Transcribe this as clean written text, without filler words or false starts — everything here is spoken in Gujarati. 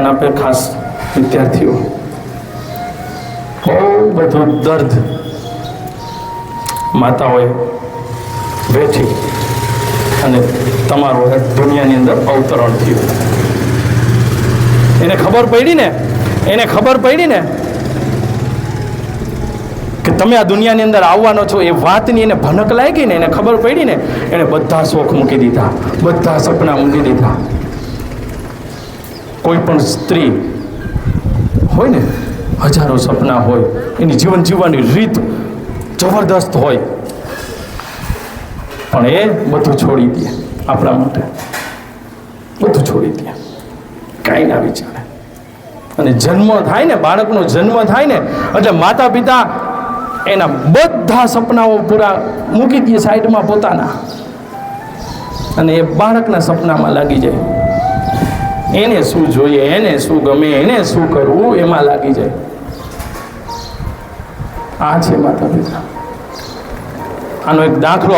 આપે ખાસ વિદ્યાર્થીઓ બહુ બધું દર્દ માતાઓએ વેઠી અને તમારું દુનિયાની અંદર અવતરણ થયું. એને ખબર પડી ને કે તમે આ દુનિયાની અંદર આવવાનો છો એ વાતની એને ભનક લાગી ને એને ખબર પડી ને એને બધા શોખ મૂકી દીધા, બધા સપના મૂકી દીધા. કોઈ પણ સ્ત્રી હોય ને હજારો સપના હોય, એની જીવન જીવવાની રીત જબરદસ્ત હોય, પણ એ બધું છોડી દે આપણા માટે, બધું છોડી દે, કાંઈ ના વિચારે. અને જન્મ થાય ને, બાળકનો જન્મ થાય ને એટલે માતા પિતા એના બધા સપનાઓ પૂરા મૂકી દે સાઈડમાં પોતાના, અને એ બાળકના સપનામાં લાગી જાય. એને શું જોઈએ, એને શું ગમે, એને શું કરવું, એમાં લાગી જાય. આ છે માતા પિતા. આનો એક દાખલો